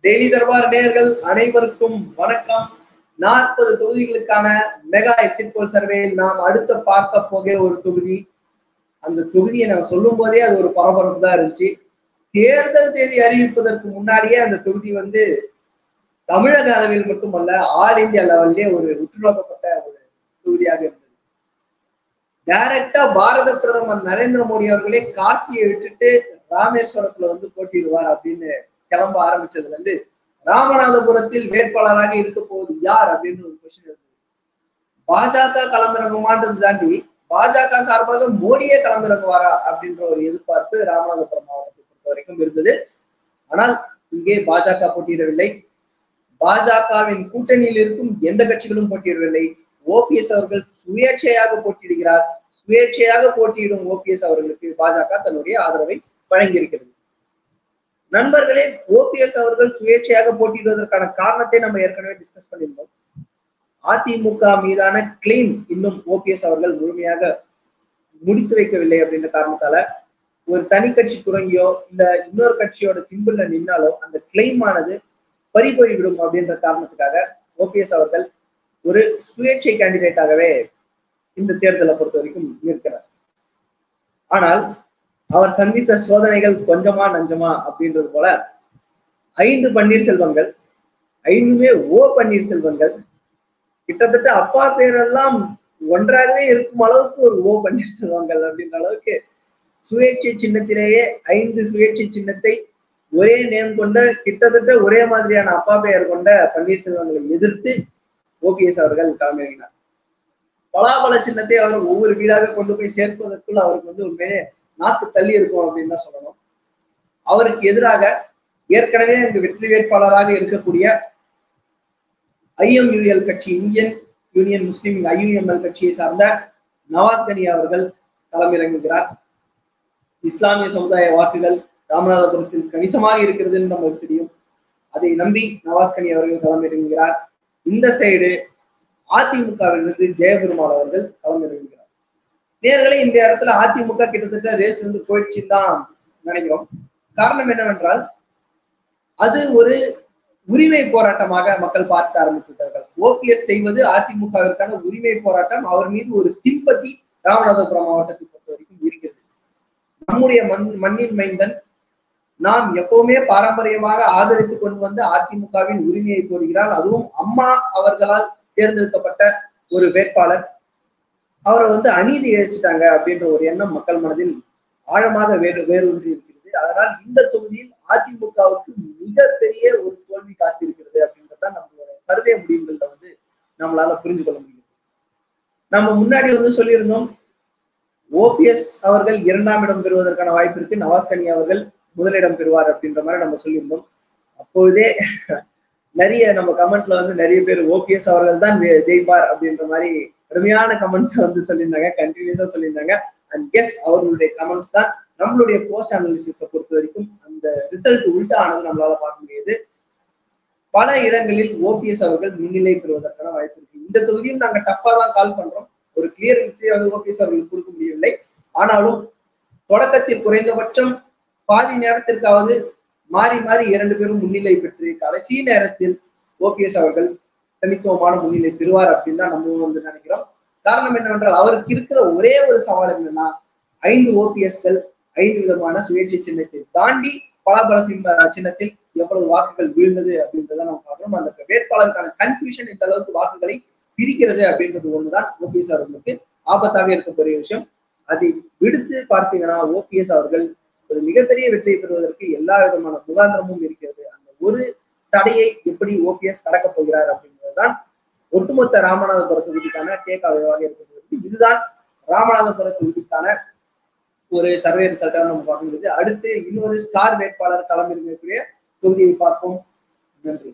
Daily Darbar நேயர்கள் அனைவருக்கும் வணக்கம். 40 தொகுதிகளுக்கான மெகா எக்ஸிட் போல் சர்வேயில் நாம் அடுத்த பார்க்க போகிற ஒரு தொகுதி. அந்த தொகுதியை நான் சொல்லும் போதே அது ஒரு பரபரப்பு தான் இருந்துச்சு. தேர்தல் தேதி அறிவிப்பதற்கு முன்னாடியே அந்த தொகுதி தமிழக அளவில் மட்டுமல்ல, ஆல் இந்தியா லெவல்லே ஒரு உற்றுநோக்கப்பட்ட ஒரு தொகுதியாக இருந்தது. டைரக்டா பாரத பிரதமர் நரேந்திர மோடி அவர்களே காசியை விட்டுட்டு ராமேஸ்வரத்துல போட்டியிடுவார் அப்படின்னு கிளம்ப ஆரம்பிச்சதுல இருந்து ராமநாதபுரத்தில் வேட்பாளராக இருக்க போவது யார் அப்படின்னு ஒரு கொஸ்டின் இருந்தது. பாஜக களமிறங்குமான்றது தாண்டி பாஜக சார்பாக மோடியே களமிறங்குவாரா அப்படின்ற ஒரு எதிர்பார்ப்பு ராமநாதபுரம் மாவட்டத்தை பொறுத்த வரைக்கும் இருந்தது. ஆனால் இங்கே பாஜக போட்டியிடவில்லை. பாஜகவின் கூட்டணியில் இருக்கும் எந்த கட்சிகளும் போட்டியிடவில்லை. ஓபிஎஸ் அவர்கள் சுயேட்சையாக போட்டியிடுகிறார். சுயேட்சையாக போட்டியிடும் ஓபிஎஸ் அவர்களுக்கு பாஜக தன்னுடைய ஆதரவை வழங்கியிருக்கிறது. நண்பர்களே, ஓபிஎஸ் அவர்கள் சுயேட்சையாக போட்டியிடுவதற்கான காரணத்தை நம்ம ஏற்கனவே டிஸ்கஸ் பண்ணியிருந்தோம். அதிமுக மீதான கிளைம் இன்னும் ஓபிஎஸ் அவர்கள் முழுமையாக முடித்து வைக்கவில்லை அப்படின்ற காரணத்தால ஒரு தனி கட்சி தொடங்கியோ இல்ல இன்னொரு கட்சியோட சிம்பிள்ல நின்னாலோ அந்த கிளைம் ஆனது பறிபோய்விடும் அப்படின்ற காரணத்துக்காக ஓபிஎஸ் அவர்கள் ஒரு சுயேட்சை கேண்டிடேட்டாகவே இந்த தேர்தலை பொறுத்த வரைக்கும் இருக்கிறார். ஆனால் அவர் சந்தித்த சோதனைகள் கொஞ்சமா நஞ்சமா அப்படின்றது போல 5 பன்னீர்செல்வங்கள், 5மே பன்னீர்செல்வங்கள், கிட்டத்தட்ட அப்பா பேரெல்லாம் ஒன்றாகவே இருக்கும் அளவுக்கு ஒரு பன்னீர்செல்வங்கள் அப்படின்ற அளவுக்கு சுயேட்சை சின்னத்திலேயே 5 சுயேட்சை சின்னத்தை ஒரே நேம் கொண்ட கிட்டத்தட்ட ஒரே மாதிரியான அப்பா பெயர் கொண்ட பன்னீர்செல்வங்களை எதிர்த்து ஓபிஎஸ் அவர்கள் களமிறங்கினார். பலாபல சின்னத்தை அவர் ஒவ்வொரு வீடாக கொண்டு போய் சேர்ப்பதற்குள் அவருக்கு உண்மையே நாக்கு தள்ளி இருக்கும் அப்படின்னு தான் சொல்லணும். அவருக்கு எதிராக ஏற்கனவே அங்கு வெற்றி வேட்பாளராக இருக்கக்கூடிய IMUL கட்சி, இந்தியன் யூனியன் முஸ்லிம் IUML கட்சியை சார்ந்த நவாஸ் கனி அவர்கள் களமிறங்குகிறார். இஸ்லாமிய சமுதாய வாக்குகள் ராமநாதபுரத்தில் கணிசமாக இருக்கிறதுன்னு நமக்கு தெரியும். அதை நம்பி நவாஸ் கனி அவர்கள் களமிறங்குகிறார். இந்த சைடு அதிமுகவிலிருந்து ஜெயபெருமாள் அவர்கள் களமிறங்குகிறார். நேர்களே, இந்த இடத்துல அதிமுக கிட்டத்தட்ட ரேஸ் போயிடுச்சுன்னு தான் நினைக்கிறோம். காரணம் என்னவென்றால் அது ஒரு உரிமை போராட்டமாக மக்கள் பார்க்க ஆரம்பித்துவிட்டார்கள். ஓபிஎஸ் செய்வது அதிமுகவிற்கான உரிமை போராட்டம். அவர் மீது ஒரு சிம்பத்தி ராமநாதபுரம் மாவட்டத்தை பொறுத்த வரைக்கும் இருக்கிறது. நம்முடைய மண்ணின் மைந்தன், நாம் எப்பவுமே பாரம்பரியமாக ஆதரித்து கொண்டு வந்த அதிமுகவின் உரிமையை கோருகிறார். அதுவும் அம்மா அவர்களால் தேர்ந்தெடுக்கப்பட்ட ஒரு வேட்பாளர். அவரை அநீதி இழைச்சிட்டாங்க அப்படின்ற ஒரு எண்ணம் மக்கள் மனதில் ஆழமாக வேரூன்றி இருக்கிறது. அதனால் இந்த தொகுதியில் அதிமுகவுக்கு மிகப்பெரிய ஒரு தோல்வி காத்திருக்கிறது அப்படின்றத நம்மளோட சர்வே முடிவுகள்ல நம்மளால புரிஞ்சு கொள்ள முடியும். நம்ம முன்னாடி சொல்லியிருந்தோம், ஓபிஎஸ் அவர்கள் 2ஆம் இடம் பெறுவதற்கான வாய்ப்பு இருக்கு, நவாஸ் கனி அவர்கள் முதலிடம் பெறுவார் அப்படின்ற மாதிரி நம்ம சொல்லியிருந்தோம். அப்பொழுதே நிறைய நம்ம கமெண்ட்ல நிறைய பேர் ஓபிஎஸ் அவர்கள் தான் ஜெயிப்பார் அப்படின்ற மாதிரி கடுமையான கமெண்ட்ஸ் சொல்லியிருந்தாங்க, கண்டினியூஸா சொல்லியிருந்தாங்க. அண்ட் எஸ், அவர்களுடைய கமெண்ட்ஸ் தான் நம்மளுடைய போஸ்ட் அனாலிசிஸை பொறுத்த வரைக்கும் அந்த ரிசல்ட் உள்டா ஆனது நம்மளால பார்க்க முடியுது. பல இடங்களில் ஓபிஎஸ் அவர்கள் முன்னிலை பெறுவதற்கான வாய்ப்பு இருக்கு. இந்த தொகுதியும் நாங்க டஃபா தான் கால் பண்றோம். ஒரு கிளியர் விக்டரி ஓபிஎஸ் அவர்களுக்கு கொடுக்க முடியவில்லை. ஆனாலும் தொடக்கத்தில் குறைந்தபட்சம் பாதி நேரத்திற்காவது மாறி மாறி 2 பேரும் முன்னிலை பெற்று கடைசி நேரத்தில் ஓபிஎஸ் அவர்கள் தனித்துவமான முன்னிலை பெறுவார் அப்படின்னு தான் நம்ம நினைக்கிறோம். காரணம் என்னவென்றால் அவருக்கு இருக்கிற ஒரே ஒரு சவால் என்னன்னா 5 ஓபிஎஸ்கள் 5 விதமான சுயேட்சை சின்னத்தை தாண்டி பலாபல சின்னத்தில் எவ்வளவு வாக்குகள் வீழ்ந்தது அப்படின்றத நம்ம பார்க்கிறோம். அந்த வேட்பாளருக்கான கன்ஃபியூஷன் இந்த அளவுக்கு வாக்குகளை பிரிக்கிறது அப்படின்றது ஒண்ணுதான் ஓபிஎஸ் அவர்களுக்கு ஆபத்தாக இருக்கக்கூடிய விஷயம். அதை விடுத்து பார்த்தீங்கன்னா ஓபிஎஸ் அவர்கள் ஒரு மிகப்பெரிய வெற்றியை பெறுவதற்கு எல்லா விதமான முகாந்திரமும் இருக்கிறது. அந்த ஒரு தடையை எப்படி ஓபிஎஸ் கடக்க போகிறார் அப்படின்றதுதான் ஒட்டுமொத்த ராமநாதபுர தொகுதிக்கான டேக்காவேவாக இருக்கிறது. இதுதான் ராமநாதபுர தொகுதிக்கான ஒரு சர்வே ரிசல்ட்டாக நம்ம பார்க்க முடியுது. அடுத்து இன்னொரு ஸ்டார் வேட்பாளர் களமிறங்கக்கூடிய தொகுதியை பார்ப்போம். நன்றி.